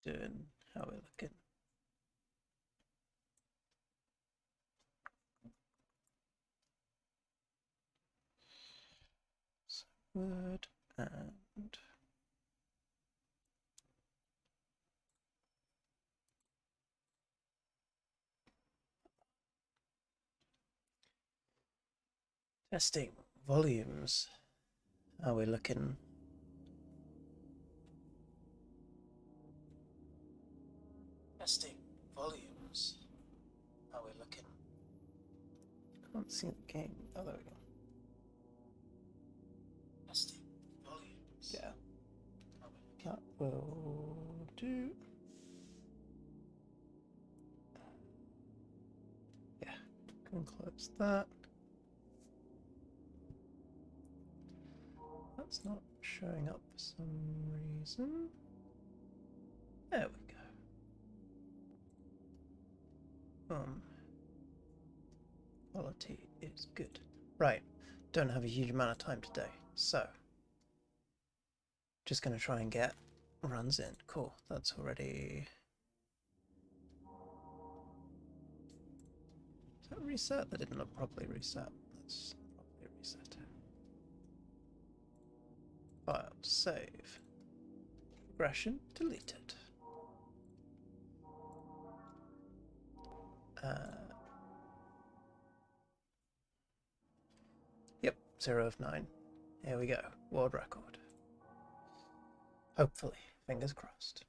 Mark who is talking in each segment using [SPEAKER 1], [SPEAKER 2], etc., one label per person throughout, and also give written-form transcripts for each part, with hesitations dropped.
[SPEAKER 1] doing? How we're looking? So word and testing volumes. How we're looking? Testing volumes. How we're looking? Can't see the game. Oh, there we go. Testing volumes. Yeah. That will do. Yeah, can close that. That's not showing up for some reason. There we go. Quality is good. Right, don't have a huge amount of time today, so just going to try and get runs in. Cool, that's already... Is that reset? That didn't look properly reset. Let's properly reset it. File, save. Progression deleted. Yep, 0 of 9. Here we go. World record. Hopefully. Fingers crossed.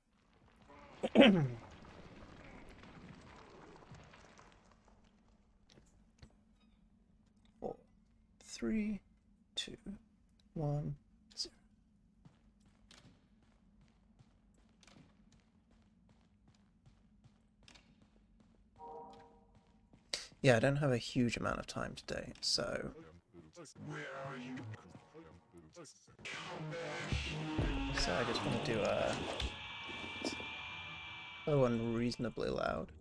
[SPEAKER 1] 4, 3, 2, 1, 0. Yeah, I don't have a huge amount of time today, so... So I just want to do a... Oh, unreasonably loud.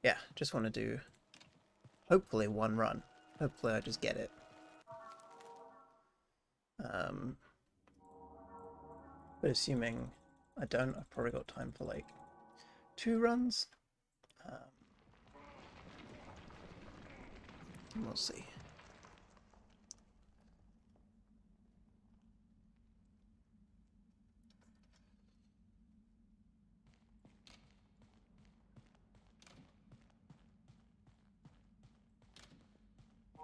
[SPEAKER 1] Yeah, just want to do... Hopefully one run. Hopefully I just get it. But assuming I don't, I've probably got time for like 2 runs. We'll see.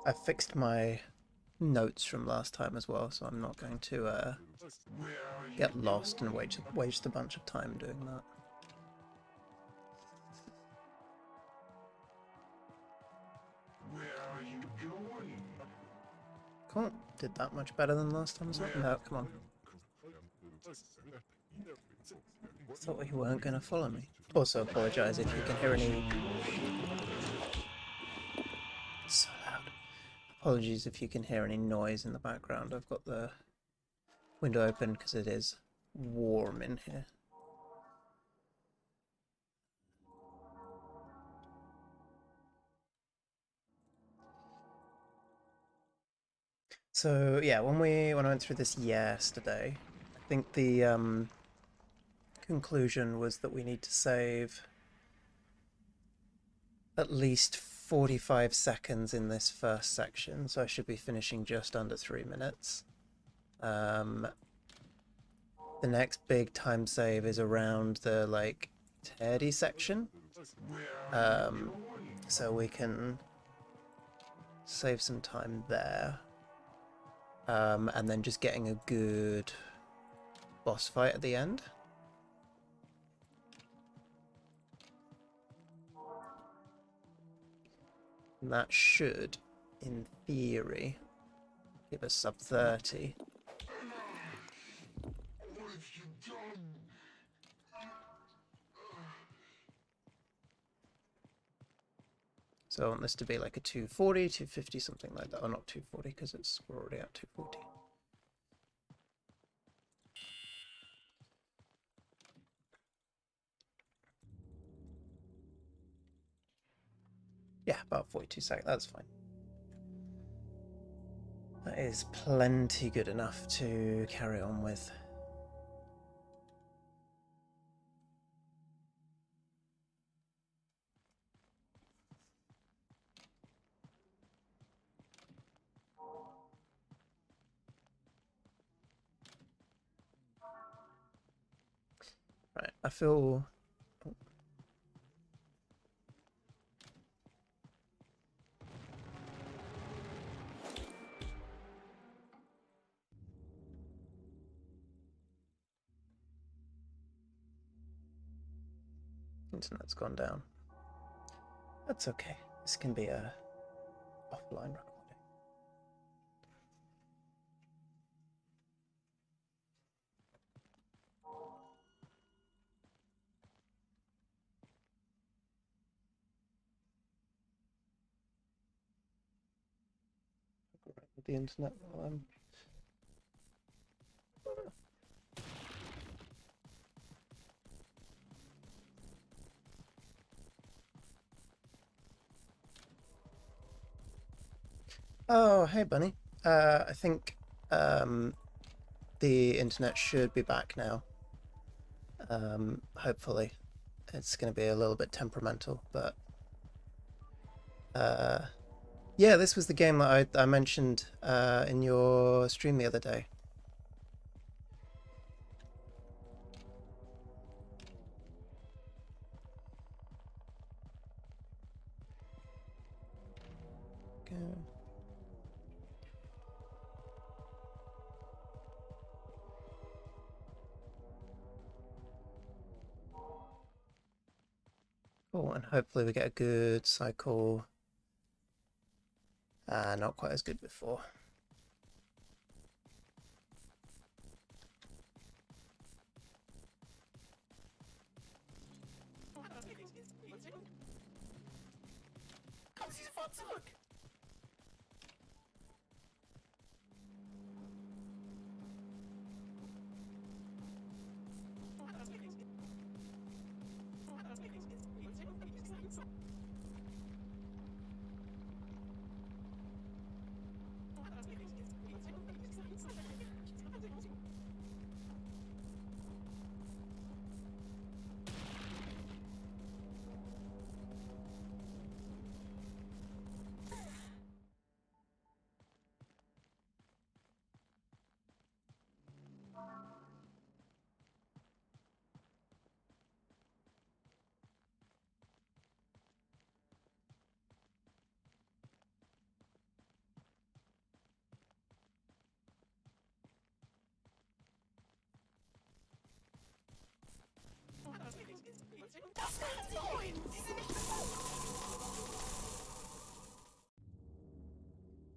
[SPEAKER 1] I fixed my notes from last time as well, so I'm not going to get lost and waste a bunch of time doing that. Cool. Did that much better than last time as well? No, come on. Thought you weren't going to follow me. Also apologise if you can hear any... So loud. Apologies if you can hear any noise in the background. I've got the window open because it is warm in here. So yeah, when I went through this yesterday, I think the conclusion was that we need to save at least 45 seconds in this first section, so I should be finishing just under 3 minutes. The next big time save is around the like Teddy section, so we can save some time there, and then just getting a good boss fight at the end. And that should, in theory, give us sub 30. So I want this to be like a 240, 250, something like that. Or not 240, because we're already at 240. Yeah, about 42 seconds. That's fine. That is plenty good enough to carry on with. Right, I feel... Internet's gone down. That's okay. This can be a offline recording. With the internet while I'm... Oh, hey, Bunny. I think the internet should be back now. Hopefully. It's going to be a little bit temperamental, but... yeah, this was the game that I mentioned in your stream the other day. Okay. Cool, and hopefully we get a good cycle. Not quite as good before.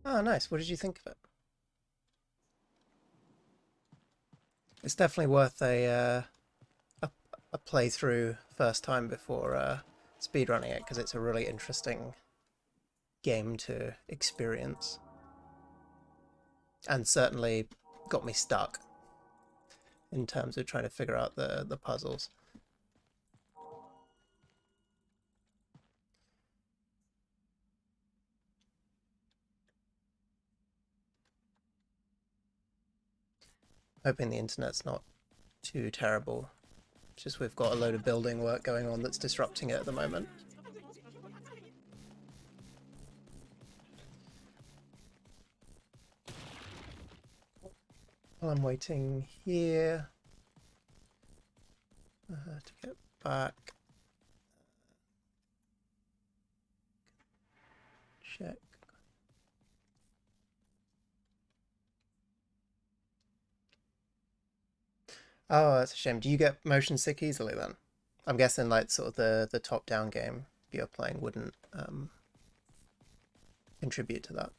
[SPEAKER 1] Oh, nice. What did you think of it? It's definitely worth a playthrough first time before speedrunning it, because it's a really interesting game to experience. And certainly got me stuck in terms of trying to figure out the puzzles. Hoping the internet's not too terrible. Just we've got a load of building work going on that's disrupting it at the moment. While I'm waiting here to get back. Check. Oh, that's a shame. Do you get motion sick easily then? I'm guessing like sort of the top-down game you're playing wouldn't contribute to that.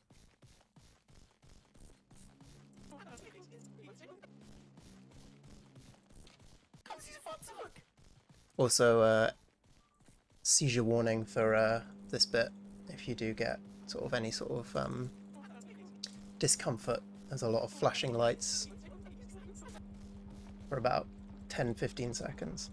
[SPEAKER 1] Also, seizure warning for this bit if you do get sort of any sort of discomfort. There's a lot of flashing lights for about 10-15 seconds.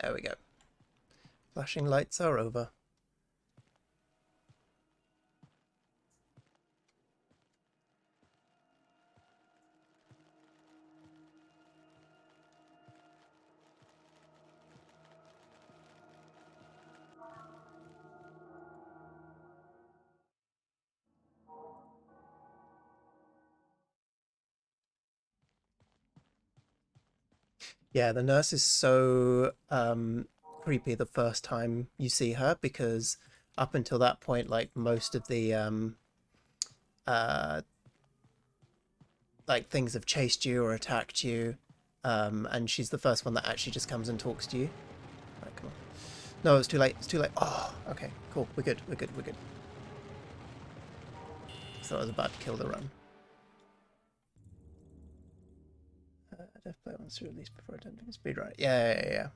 [SPEAKER 1] There we go. Flashing lights are over. Yeah, the nurse is so creepy the first time you see her, because up until that point, like most of the uh like things have chased you or attacked you, and she's the first one that actually just comes and talks to you. Right, come on. No, it's too late. It's too late. Oh, okay, cool. We're good. We're good. We're good. So I was about to kill the run. Death player wants to release before attempting a speed run. Yeah.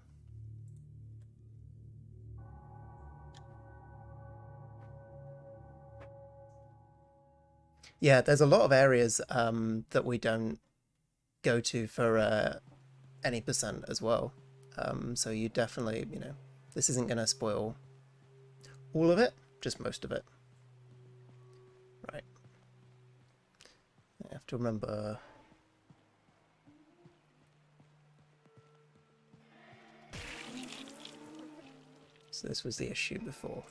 [SPEAKER 1] Yeah, there's a lot of areas that we don't go to for any percent as well. So you definitely, this isn't going to spoil all of it, just most of it. Right. I have to remember. So this was the issue before.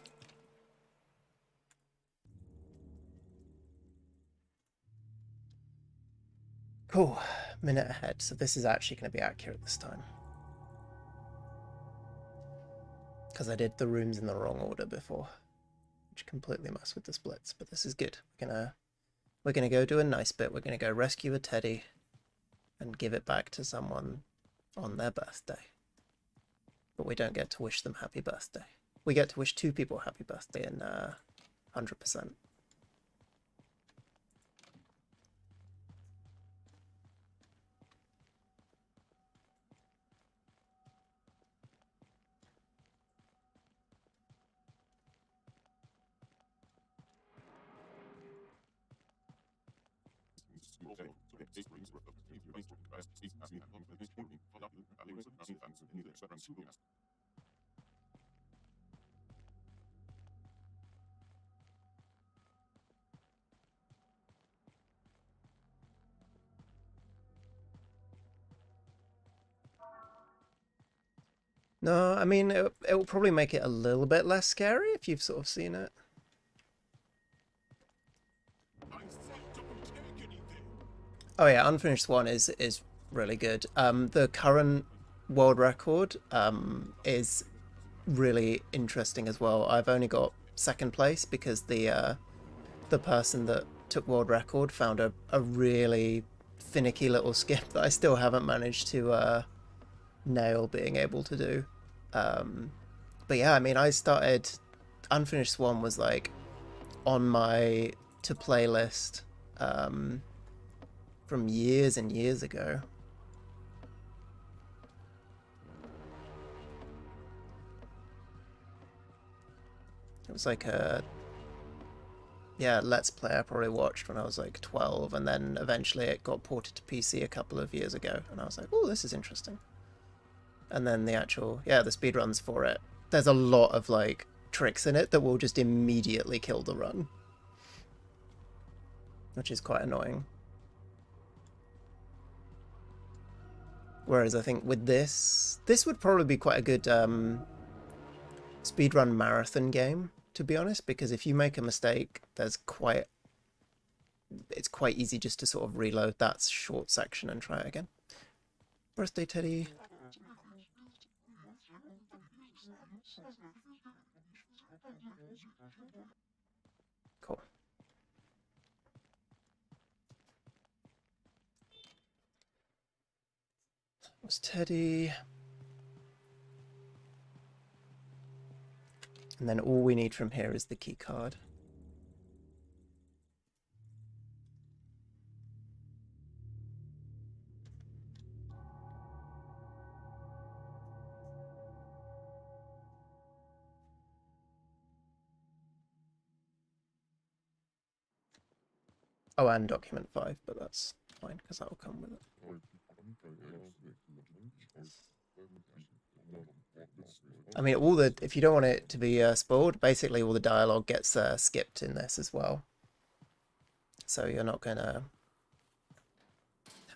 [SPEAKER 1] Cool. Minute ahead. So this is actually going to be accurate this time. Because I did the rooms in the wrong order before, which completely messed with the splits. But this is good. We're gonna go do a nice bit. We're gonna go rescue a teddy and give it back to someone on their birthday. But we don't get to wish them happy birthday. We get to wish 2 people happy birthday in 100%. No, I mean, it will probably make it a little bit less scary if you've sort of seen it. Oh yeah, Unfinished One is really good. The current world record is really interesting as well. I've only got second place because the person that took world record found a really finicky little skip that I still haven't managed to nail being able to do. But yeah, I mean, I started Unfinished Swan was like on my to play list from years and years ago. It was like a Let's Play I probably watched when I was like 12, and then eventually it got ported to PC a couple of years ago, and I was like, oh, this is interesting. And then the speedruns for it, there's a lot of like tricks in it that will just immediately kill the run, which is quite annoying. Whereas I think with this would probably be quite a good speedrun marathon game, to be honest, because if you make a mistake, it's quite easy just to sort of reload that short section and try it again. Birthday Teddy. Cool. That was Teddy. And then all we need from here is the key card. Oh, and document 5, but that's fine because that will come with it. I mean, if you don't want it to be spoiled, basically all the dialogue gets skipped in this as well. So you're not going to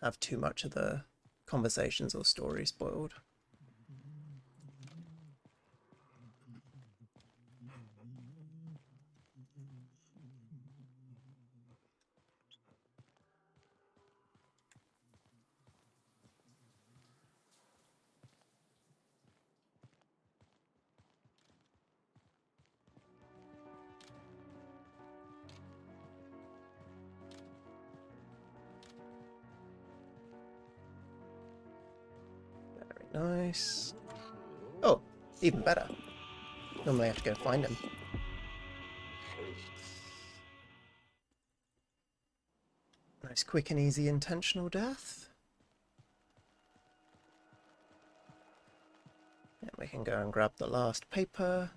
[SPEAKER 1] have too much of the conversations or story spoiled. Very nice. Oh, even better. Normally I have to go find him. Nice, quick and easy intentional death. And we can go and grab the last paper.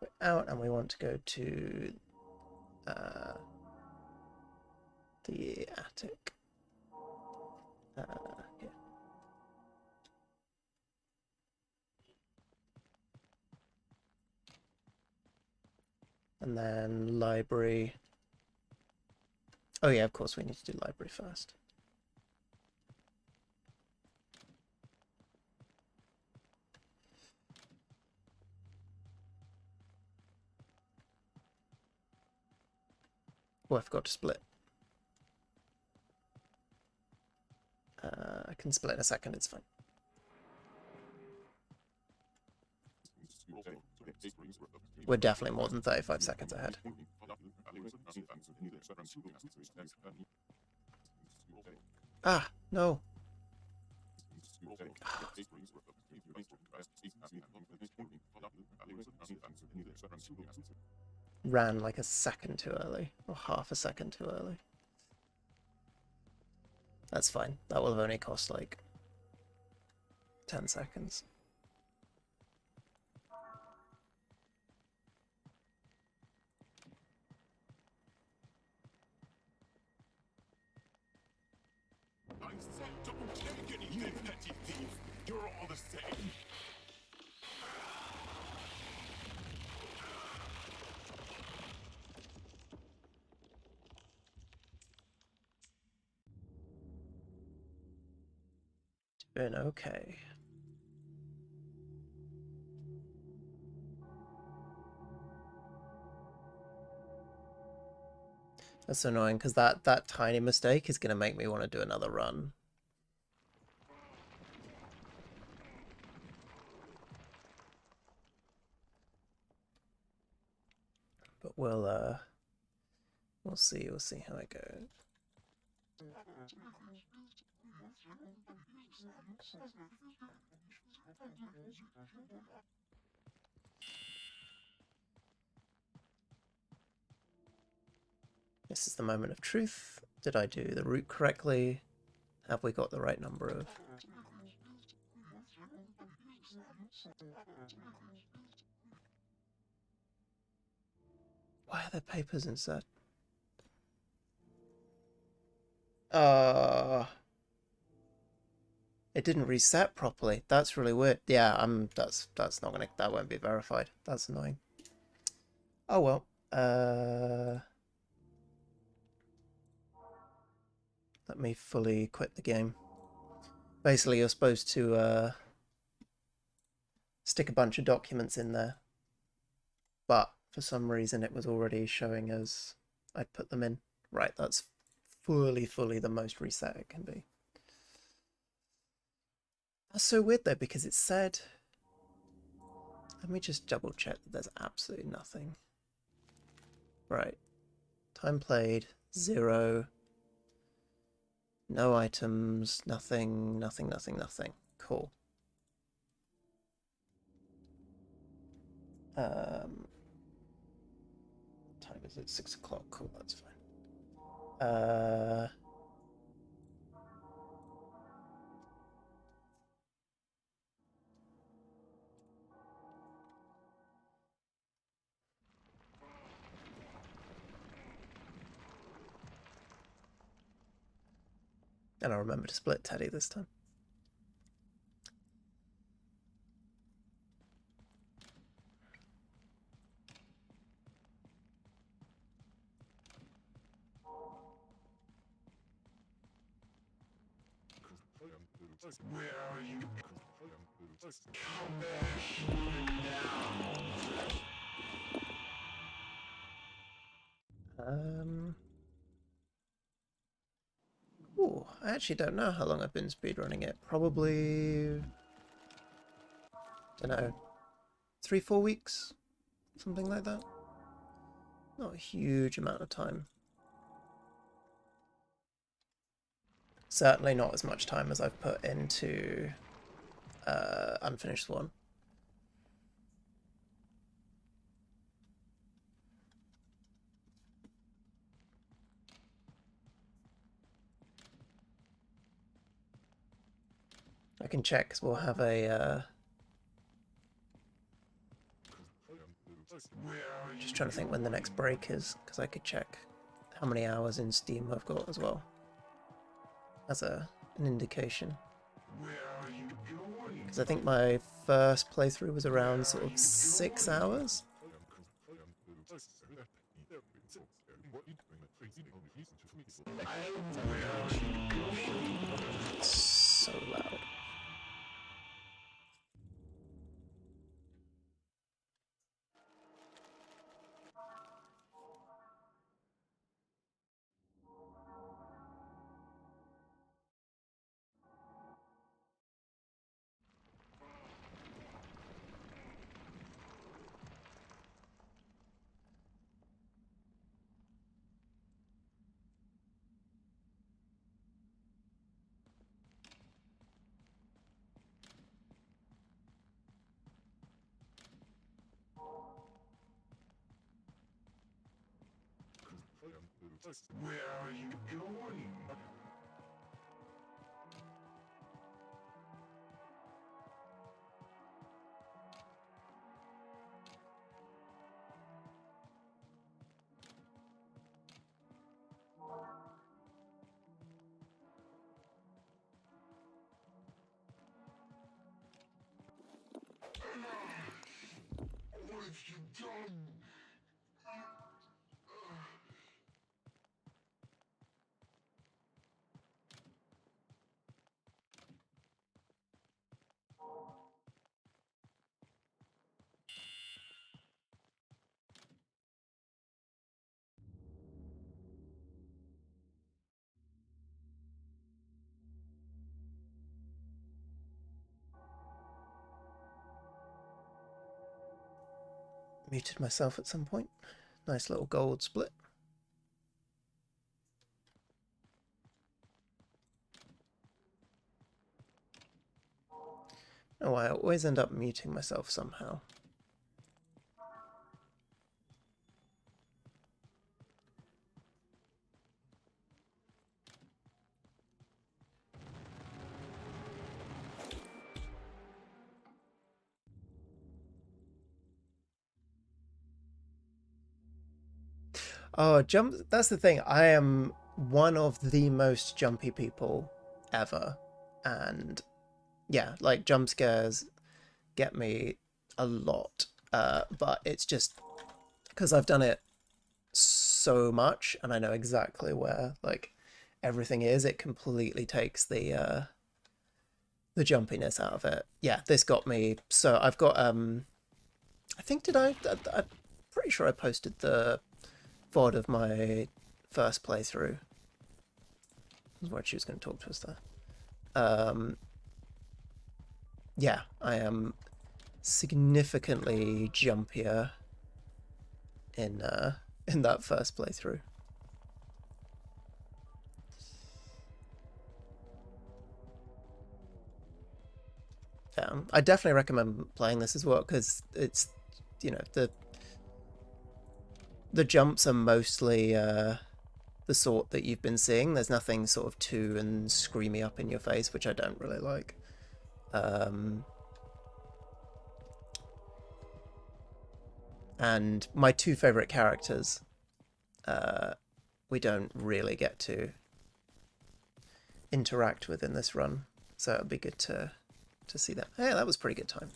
[SPEAKER 1] We're out and we want to go to the attic. Here. And then library. Oh yeah, of course we need to do library first. Oh, I forgot to split. I can split in a second, it's fine. We're definitely more than 35 seconds ahead. Ah, no. Ran like a second too early, or half a second too early. That's fine. That will have only cost like 10 seconds.
[SPEAKER 2] I said don't take anything, petty thief. You're all the same.
[SPEAKER 1] Doing okay. That's annoying because that tiny mistake is going to make me want to do another run. But we'll see how it goes. This is the moment of truth. Did I do the route correctly? Have we got the right number of... Why are there papers inside? It didn't reset properly. That's really weird. Yeah, that's not gonna, that won't be verified. That's annoying. Oh well. Let me fully quit the game. Basically, you're supposed to stick a bunch of documents in there, but for some reason it was already showing as I'd put them in. Right, that's fully the most reset it can be. That's so weird though, because it said... Let me just double check that there's absolutely nothing. Right. Time played, 0. No items, nothing. Cool. Time is it? 6 o'clock. Cool, that's fine. And I'll remember to split Teddy this time.
[SPEAKER 2] Where are you?
[SPEAKER 1] Ooh, I actually don't know how long I've been speedrunning it. Probably, don't know, 3-4 weeks, something like that. Not a huge amount of time. Certainly not as much time as I've put into Unfinished Swan. I can check because we'll have a. Just trying to think when the next break is, because I could check how many hours in Steam I've got as well, as an indication. Because I think my first playthrough was around sort of 6 hours. So loud.
[SPEAKER 2] Where are you going? What have you done?
[SPEAKER 1] Muted myself at some point. Nice little gold split. Oh, I always end up muting myself somehow. Oh, jump. That's the thing. I am one of the most jumpy people ever. And yeah, like jump scares get me a lot. But it's just because I've done it so much and I know exactly where like everything is, it completely takes the jumpiness out of it. Yeah, this got me. So I've got I think I'm pretty sure I posted the VOD of my first playthrough. That's what she was going to talk to us there. Yeah, I am significantly jumpier in that first playthrough. I definitely recommend playing this as well because it's, you know, the jumps are mostly the sort that you've been seeing. There's nothing sort of too and screamy up in your face, which I don't really like. And my two favorite characters, we don't really get to interact with in this run, so it'd be good to see that. Hey, that was pretty good time.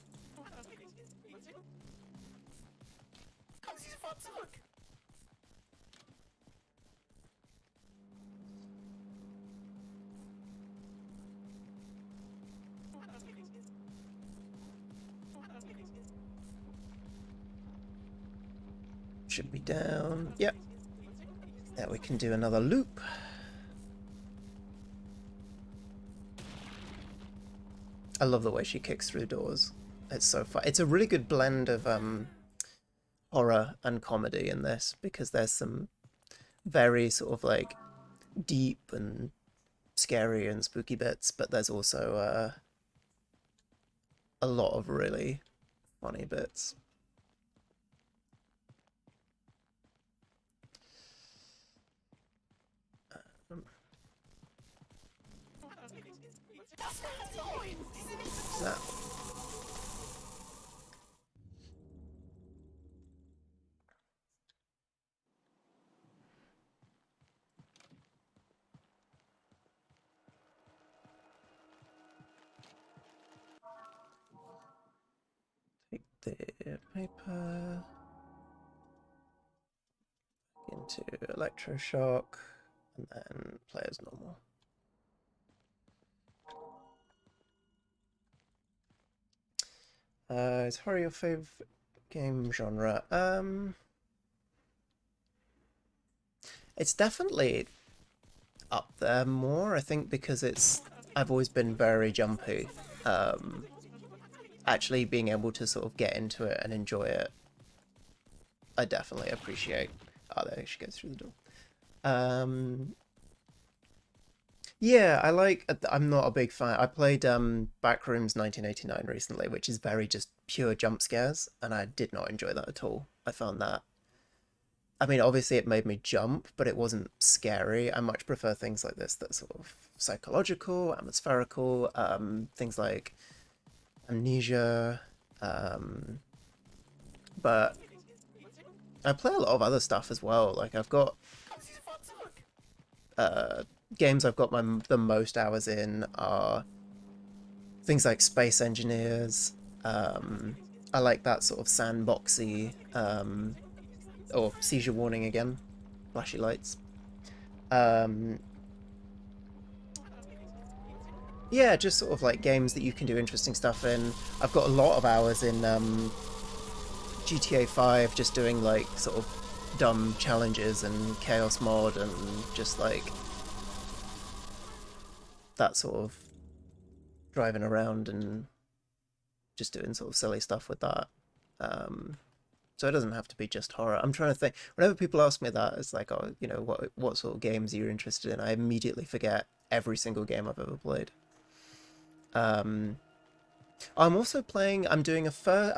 [SPEAKER 1] Should be down. Yep. Yeah, we can do another loop. I love the way she kicks through doors. It's so fun. It's a really good blend of horror and comedy in this, because there's some very sort of like deep and scary and spooky bits, but there's also a lot of really funny bits. That. Take the paper into electroshock and then play as normal. Is horror your favourite game genre? It's definitely up there more, I think, because I've always been very jumpy. Actually being able to sort of get into it and enjoy it, I definitely appreciate. Oh, there she goes through the door. Yeah, I'm not a big fan. I played Backrooms 1989 recently, which is very just pure jump scares, and I did not enjoy that at all. I found that, I mean, obviously it made me jump, but it wasn't scary. I much prefer things like this that are sort of psychological, atmospherical, things like Amnesia, but I play a lot of other stuff as well. Like I've got games I've got the most hours in are things like Space Engineers. I like that sort of sandboxy, or Seizure Warning again, flashy lights. Yeah, just sort of like games that you can do interesting stuff in. I've got a lot of hours in GTA 5 just doing like sort of dumb challenges and chaos mod and just like that sort of driving around and just doing sort of silly stuff with that. So it doesn't have to be just horror. I'm trying to think. Whenever people ask me that, it's like, oh, you know, what sort of games are you interested in? I immediately forget every single game I've ever played. I'm also playing. I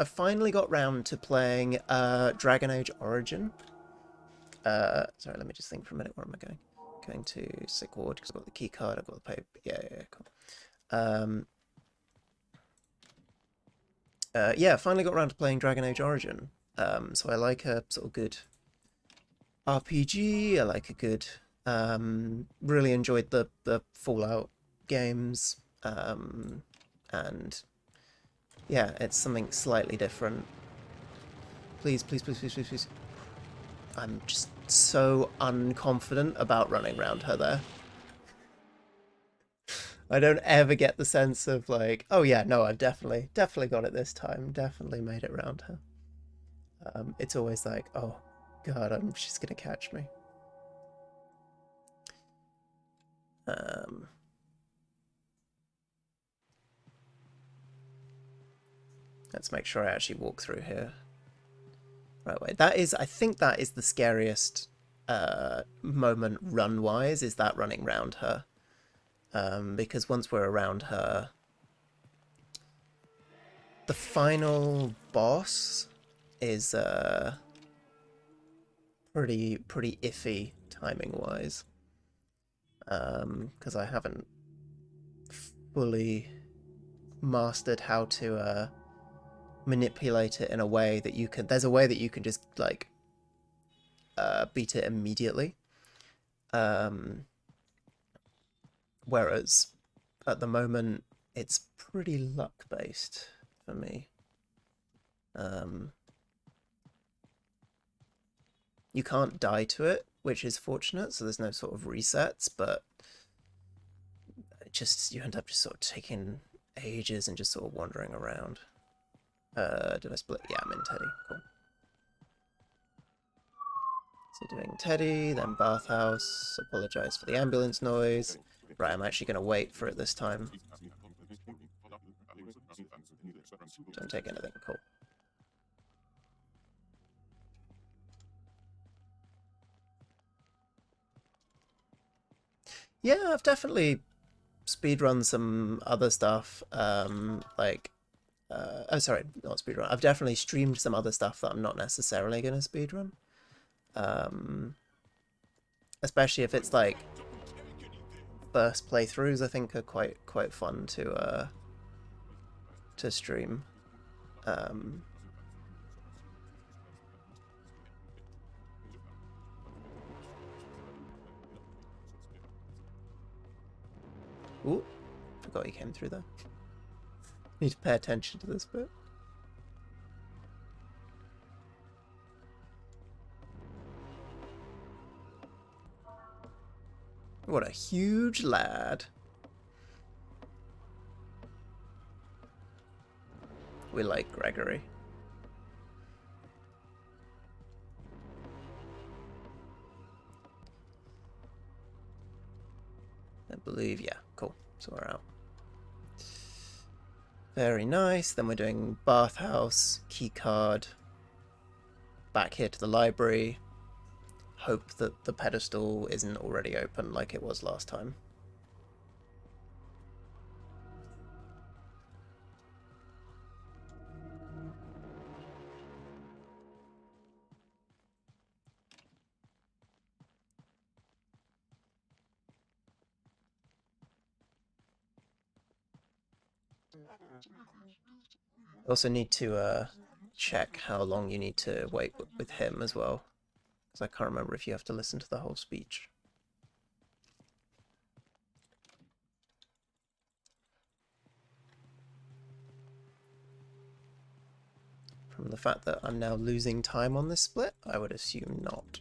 [SPEAKER 1] finally got round to playing Dragon Age Origin. Sorry, let me just think for a minute. Where am I going? Going to Sick Ward because I've got the key card. I've got the paper. Yeah, cool. Yeah, finally got around to playing Dragon Age Origin. So I like a sort of good RPG. I like a good. Really enjoyed the Fallout games. And yeah, it's something slightly different. Please, please, please, please, please, please. I'm just so unconfident about running around her there. I don't ever get the sense of like, oh yeah, no, I've definitely got it this time. Definitely made it around her. It's always like, oh god, she's gonna catch me. Let's make sure I actually walk through here. Right way. I think that is the scariest moment run-wise, is that running around her. Because once we're around her, the final boss is pretty iffy timing-wise. Because I haven't fully mastered how to manipulate it in a way that you can. There's a way that you can just like beat it immediately. Whereas at the moment it's pretty luck based for me. You can't die to it, which is fortunate, so there's no sort of resets, but you end up just sort of taking ages and just sort of wandering around. Did I split? Yeah, I'm in Teddy. Cool. So doing Teddy, then bathhouse, apologise for the ambulance noise. Right, I'm actually going to wait for it this time. Don't take anything, cool. Yeah, I've definitely speedrun some other stuff, oh, sorry, not speedrun. I've definitely streamed some other stuff that I'm not necessarily going to speedrun. Especially if it's like first playthroughs, I think are quite fun to stream. Ooh, forgot he came through there. Need to pay attention to this bit. What a huge lad. We like Gregory. I believe, yeah, cool. So we're out. Very nice. Then we're doing bathhouse, key card, back here to the library. Hope that the pedestal isn't already open like it was last time. Also need to check how long you need to wait with him as well, because I can't remember if you have to listen to the whole speech. From the fact that I'm now losing time on this split, I would assume not.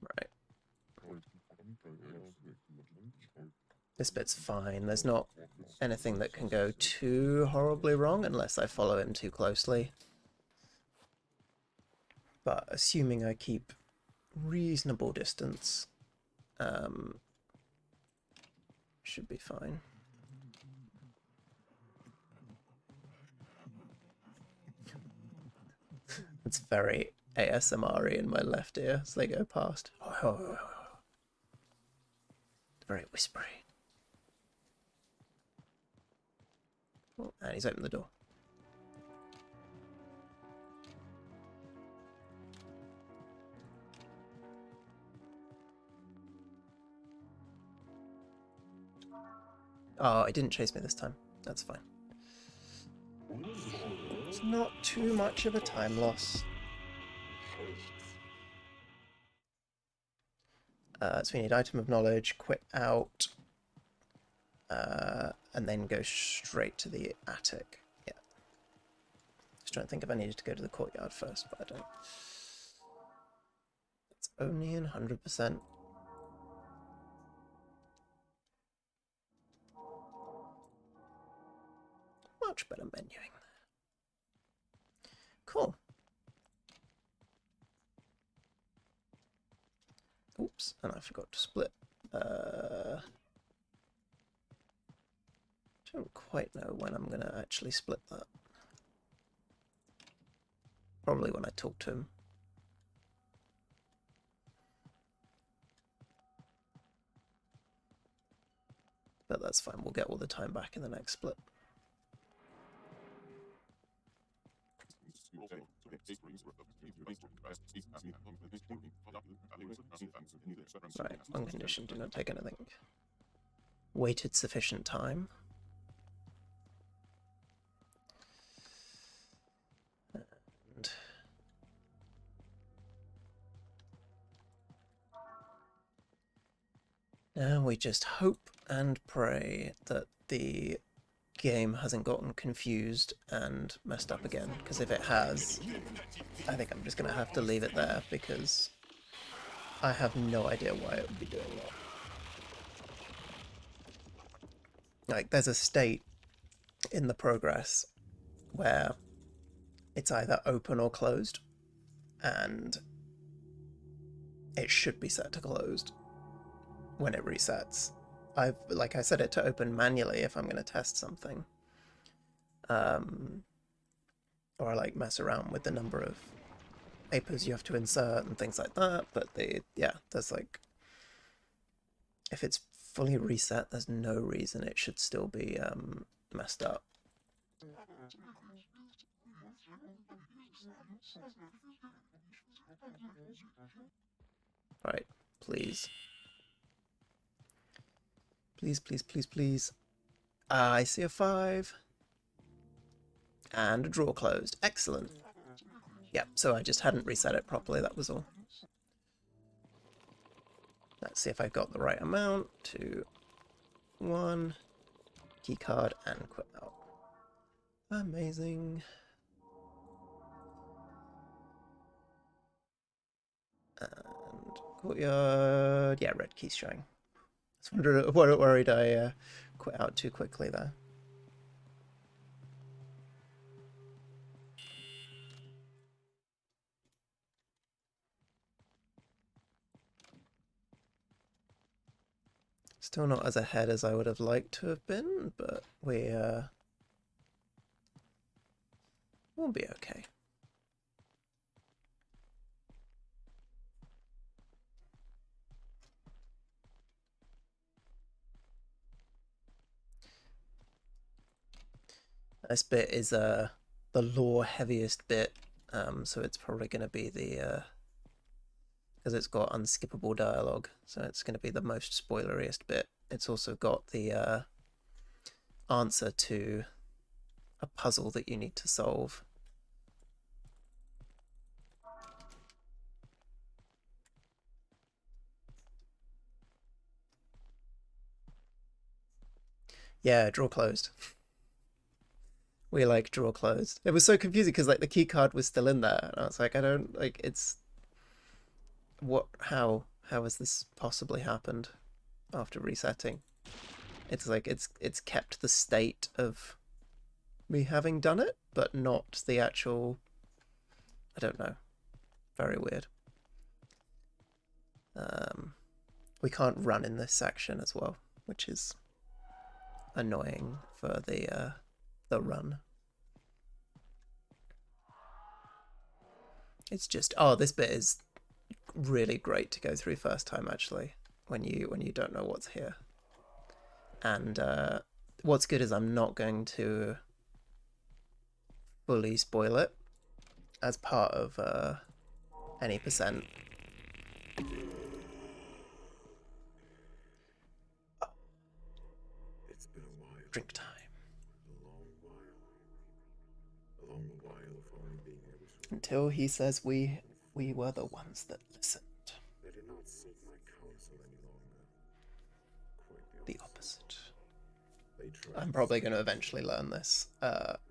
[SPEAKER 1] Right. This bit's fine. There's not anything that can go too horribly wrong unless I follow him too closely. But assuming I keep reasonable distance, should be fine. It's very ASMR-y in my left ear as they go past. Very whispery. Oh, and he's opened the door. Oh, he didn't chase me this time. That's fine. It's not too much of a time loss. So we need item of knowledge, quit out, and then go straight to the attic. Yeah. Just trying to think if I needed to go to the courtyard first, but I don't. It's only in 100%. Much better menuing there. Cool. Oops, and I forgot to split. Don't quite know when I'm going to actually split that. Probably when I talk to him. But that's fine, we'll get all the time back in the next split. Right, on condition, do not take anything. Waited sufficient time. And now we just hope and pray that the game hasn't gotten confused and messed up again, because if it has, I think I'm just going to have to leave it there, because I have no idea why it would be doing that. Like, there's a state in the progress where it's either open or closed, and it should be set to closed when it resets. Like I set it to open manually if I'm going to test something, or like mess around with the number of papers you have to insert and things like that. But there's like, if it's fully reset, there's no reason it should still be messed up. Right, please. Please, please, please, please. I see a 5. And a drawer closed. Excellent. Yep, so I just hadn't reset it properly, that was all. Let's see if I got the right amount. 2, 1. Keycard and quit out. Amazing. And courtyard. Yeah, red key's showing. I was worried I quit out too quickly there. Still not as ahead as I would have liked to have been, but we'll be okay. This bit is the lore heaviest bit, so it's probably going to be the because it's got unskippable dialogue, so it's going to be the most spoileriest bit. It's also got the answer to a puzzle that you need to solve. Yeah, drawer closed. We like drawer closed. It was so confusing because like the key card was still in there, and I was like, I don't like it's what how has this possibly happened after resetting? It's like it's kept the state of me having done it, but not the actual, I don't know. Very weird. We can't run in this section as well, which is annoying for the run. It's just, oh, this bit is really great to go through first time actually, when you don't know what's here. And what's good is I'm not going to fully spoil it as part of any percent.
[SPEAKER 2] It's been a while.
[SPEAKER 1] Drink time.
[SPEAKER 2] A long while of only being able to.
[SPEAKER 1] Until he says we were the ones that listened.
[SPEAKER 2] They did not seek my counsel any longer. Quite
[SPEAKER 1] The opposite.
[SPEAKER 2] They tried.
[SPEAKER 1] I'm probably going to eventually learn this,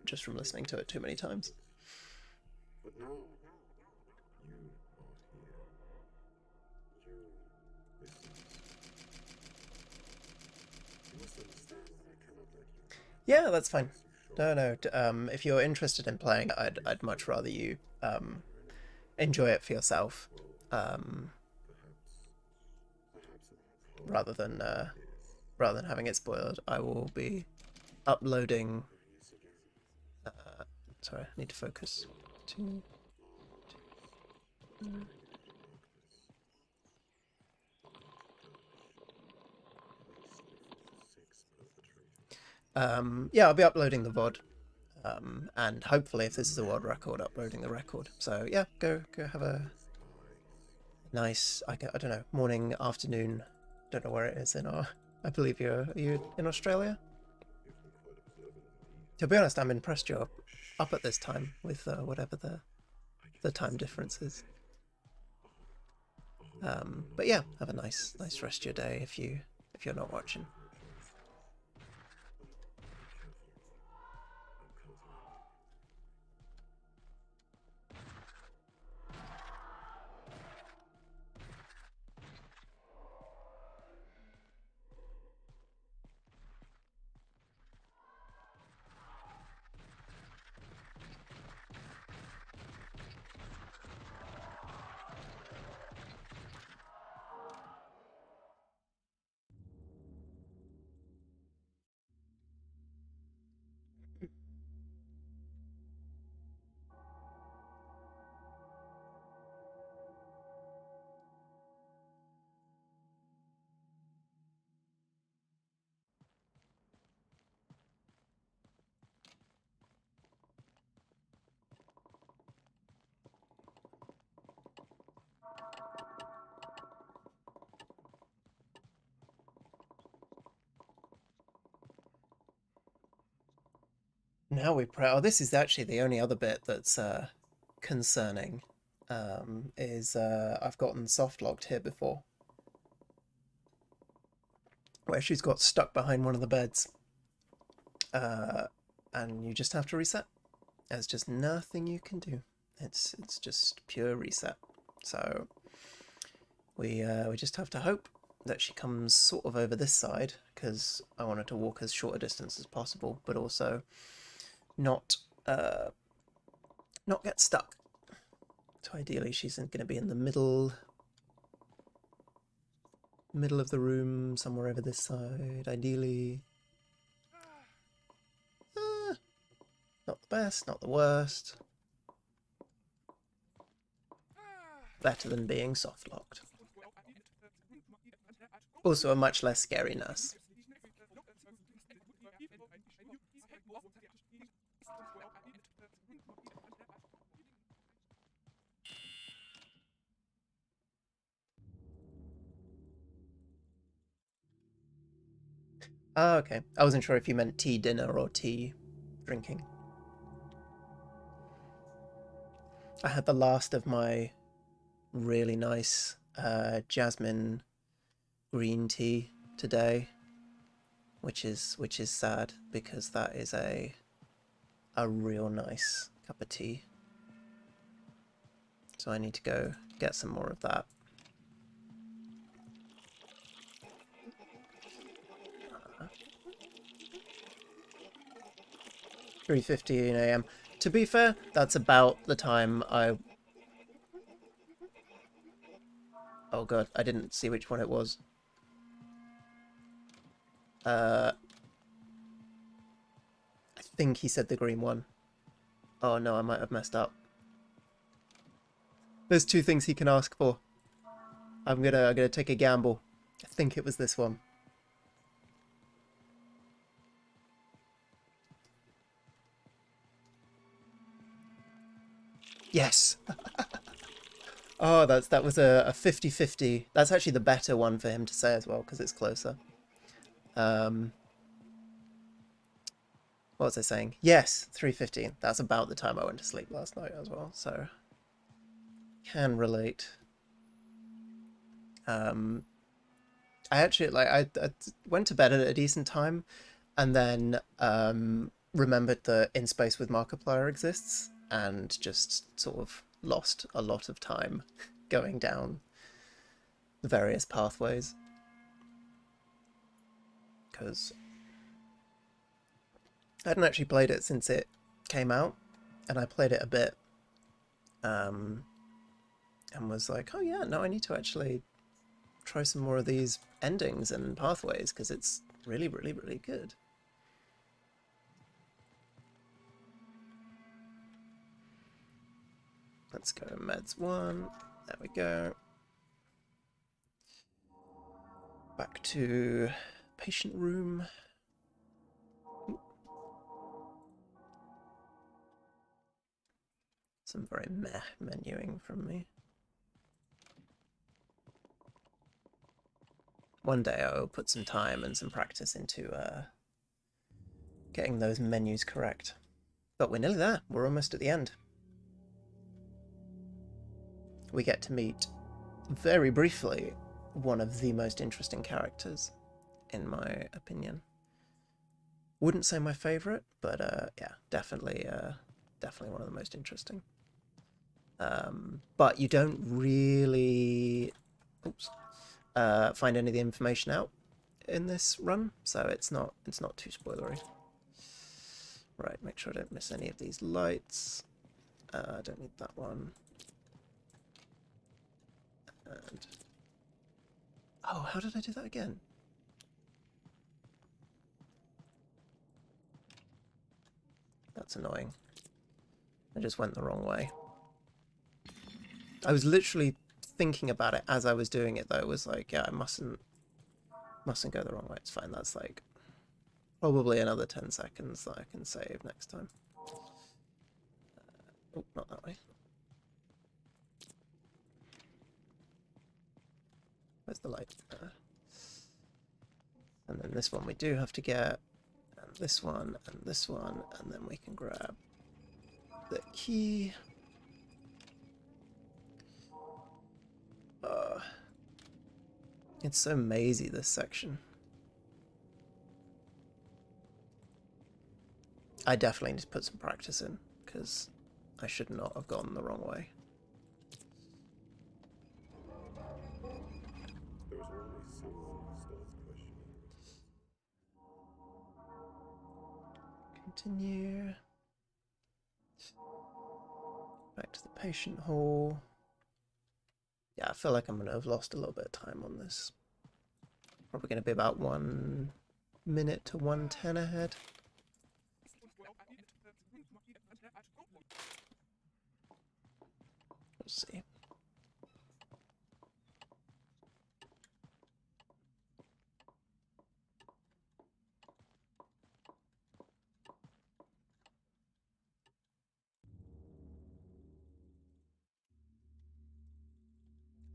[SPEAKER 1] just from listening to it too many times.
[SPEAKER 2] But now, you are here. You listen. You must understand that I cannot let you.
[SPEAKER 1] Yeah, that's fine. No. If you're interested in playing, I'd much rather you enjoy it for yourself, rather than having it spoiled. I will be uploading. Sorry, I need to focus. Yeah, I'll be uploading the VOD, and hopefully, if this is a world record, uploading the record. So yeah, go have a nice, I don't know, morning, afternoon. Don't know where it is in our. I believe are you in Australia? To be honest, I'm impressed you're up at this time with whatever the time difference is. But yeah, have a nice rest of your day if you're not watching. Now we pray. Oh, this is actually the only other bit that's concerning. Is I've gotten soft locked here before, where she's got stuck behind one of the beds, and you just have to reset. There's just nothing you can do. It's just pure reset. So we just have to hope that she comes sort of over this side, because I want her to walk as short a distance as possible, but also not not get stuck. So ideally she's going to be in the middle of the room, somewhere over this side, ideally. Not the best, not the worst. Better than being soft locked. Also a much less scary nurse. Oh, okay. I wasn't sure if you meant tea dinner or tea drinking. I had the last of my really nice jasmine green tea today, which is sad, because that is a real nice cup of tea. So I need to go get some more of that. Uh, 3:15 a.m. To be fair, that's about the time I... Oh god, I didn't see which one it was. I think he said the green one. Oh no, I might have messed up. There's two things he can ask for. I'm gonna take a gamble. I think it was this one. Yes. Oh, that was a 50-50. That's actually the better one for him to say as well, because it's closer. What was I saying? Yes, 3:15. That's about the time I went to sleep last night as well, so can relate. I actually I went to bed at a decent time, and then remembered that In Space with Markiplier exists, and just sort of lost a lot of time going down the various pathways, because I hadn't actually played it since it came out, and I played it a bit, and was like, oh yeah, no, I need to actually try some more of these endings and pathways, because it's really, really, really good. Let's go meds 1. There we go. Back to patient room. Some very meh menuing from me. One day I'll put some time and some practice into getting those menus correct. But we're nearly there. We're almost at the end. We get to meet, very briefly, one of the most interesting characters, in my opinion. Wouldn't say my favourite, but yeah, definitely one of the most interesting. But you don't really find any of the information out in this run, so it's not too spoilery. Right, make sure I don't miss any of these lights. I don't need that one. And oh, how did I do that again? That's annoying. I just went the wrong way. I was literally thinking about it as I was doing it, though. It was like, yeah, I mustn't go the wrong way. It's fine. That's like probably another 10 seconds that I can save next time. Oh, not that way. Where's the light? And then this one we do have to get, and this one, and this one, and then we can grab the key. It's so mazy, this section. I definitely need to put some practice in, because I should not have gone the wrong way.
[SPEAKER 2] There was always someone who starts questioning.
[SPEAKER 1] Continue. Back to the patient hall. Yeah, I feel like I'm going to have lost a little bit of time on this. Probably going to be about 1 minute to 1:10 ahead. We'll see.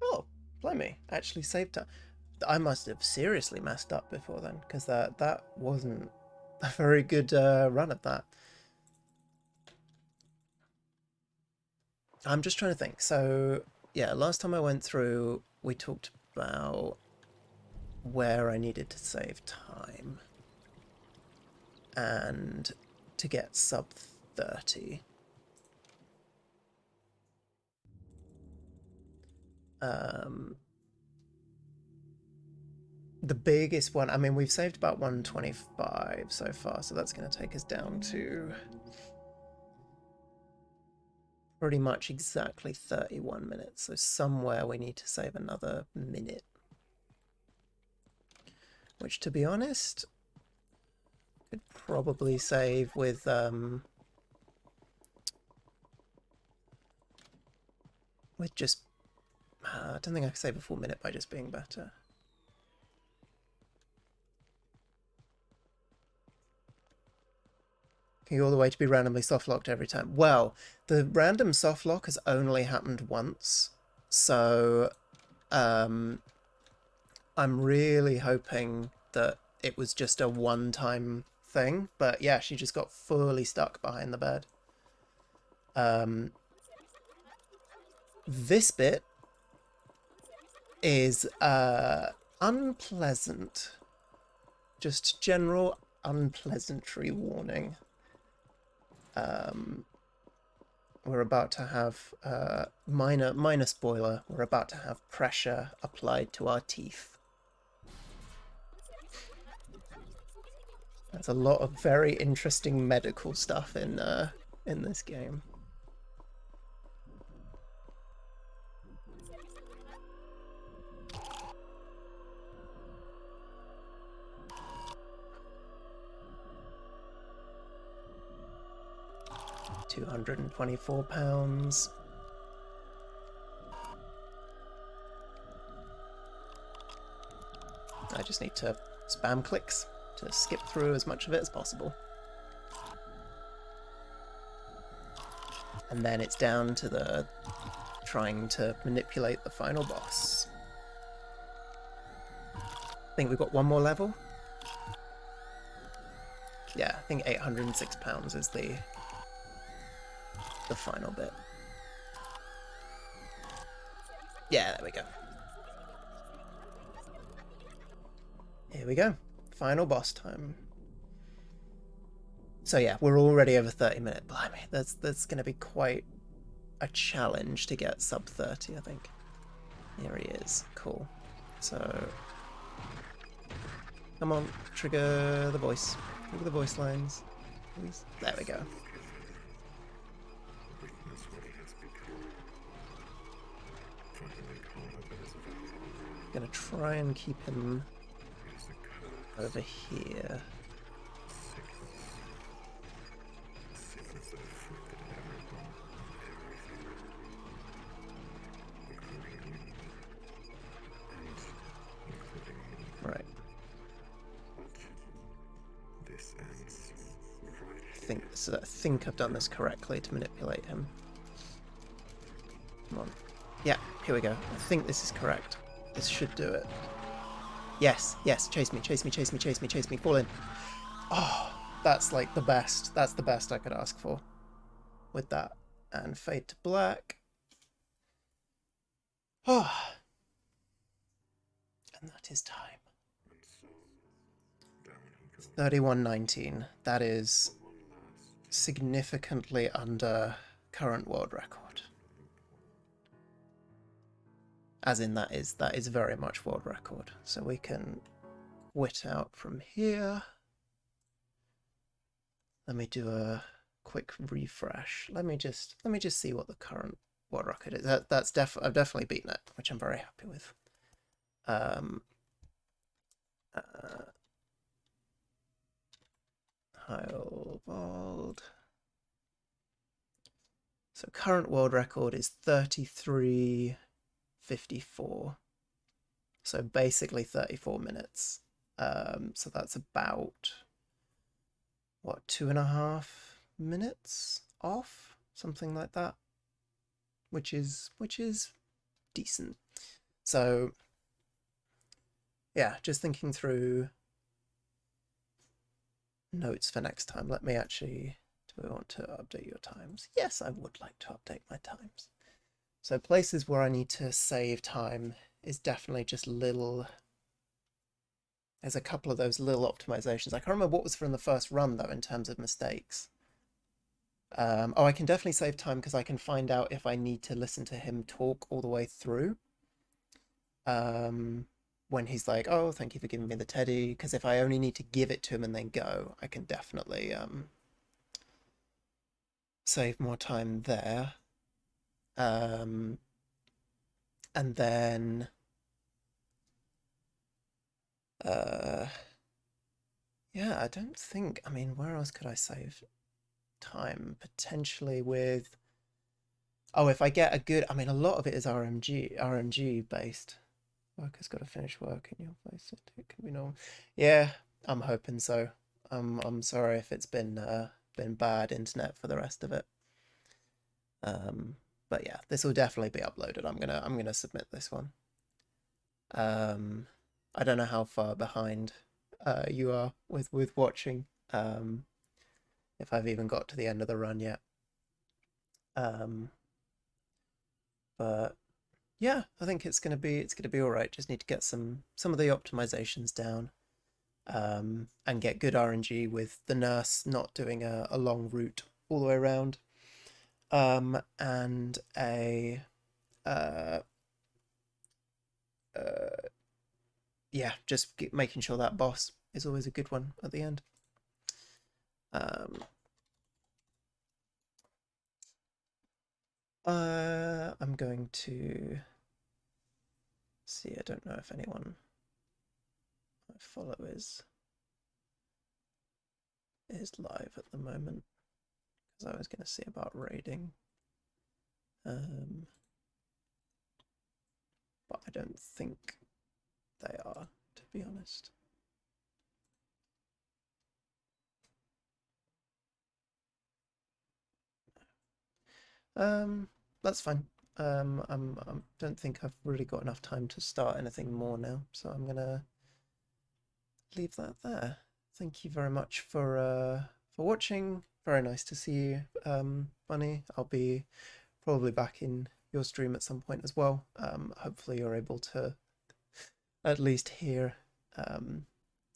[SPEAKER 1] Oh, blimey, actually saved time. I must have seriously messed up before then, because that wasn't a very good run of that. I'm just trying to think. So, yeah, last time I went through, we talked about where I needed to save time and to get sub 30. The biggest one, I mean, we've saved about 125 so far, so that's going to take us down to pretty much exactly 31 minutes. So somewhere we need to save another minute. Which, to be honest, could probably save with just... I don't think I can save a full minute by just being better. Can you all the way to be randomly soft-locked every time? Well, the random soft-lock has only happened once, so I'm really hoping that it was just a one-time thing. But yeah, she just got fully stuck behind the bed. This bit is unpleasant. Just general unpleasantry warning. We're about to have minor spoiler. We're about to have pressure applied to our teeth. There's a lot of very interesting medical stuff in this game. £224. I just need to spam clicks to skip through as much of it as possible. And then it's down to the trying to manipulate the final boss. I think we've got one more level. Yeah, I think £806 is the final bit. Yeah, there we go. Here we go. Final boss time. So yeah, we're already over 30 minutes. Blimey, that's going to be quite a challenge to get sub 30, I think. Here he is. Cool. So, come on, trigger the voice. Trigger the voice lines. Please. There we go. Gonna try and keep him over here. Right. I think I've done this correctly to manipulate him. Come on. Yeah, here we go. I think this is correct. This should do it. Yes, yes, chase me, chase me, chase me, chase me, chase me, fall in. Oh, that's like the best. That's the best I could ask for with that. And fade to black. Oh, and that is time. 31:19. That is significantly under current world record. As in that is very much world record. So we can quit out from here. Let me do a quick refresh. Let me just see what the current world record is. I've definitely beaten it, which I'm very happy with. Heilwald. So current world record is 33:54. So basically 34 minutes. So that's about what, 2.5 minutes off, something like that, which is decent. So yeah, just thinking through notes for next time. Let me actually, do we want to update your times? Yes, I would like to update my times. So places where I need to save time is definitely just little, there's a couple of those little optimizations. I can't remember what was from the first run though in terms of mistakes. Oh, I can definitely save time because I can find out if I need to listen to him talk all the way through. When he's like, oh, thank you for giving me the teddy, because if I only need to give it to him and then go, I can definitely save more time there. And then yeah, I don't think, I mean, where else could I save time? Potentially with, oh, if I get a good, I mean, a lot of it is RMG based. Worker's got to finish work in your place. It can be normal. Yeah, I'm hoping so. I'm sorry if it's been bad internet for the rest of it. But yeah, this will definitely be uploaded. I'm gonna submit this one. I don't know how far behind you are with watching. If I've even got to the end of the run yet. But yeah, I think it's gonna be all right. Just need to get some of the optimizations down, and get good RNG with the nurse not doing a long route all the way around, and a yeah, just making sure that boss is always a good one at the end. I'm going to see. I don't know if anyone I follow is live at the moment, because I was going to see about raiding. But I don't think they are, to be honest. That's fine. I don't think I've really got enough time to start anything more now, so I'm gonna leave that there. Thank you very much for watching. Very nice to see you, Bunny. I'll be probably back in your stream at some point as well. Hopefully you're able to at least hear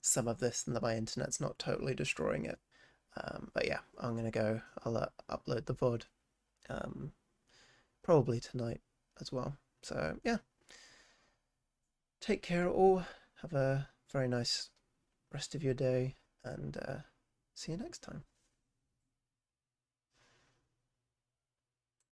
[SPEAKER 1] some of this and that my internet's not totally destroying it. But yeah, I'm gonna go. I'll upload the VOD probably tonight as well. So yeah, take care all. Have a very nice rest of your day, and see you next time.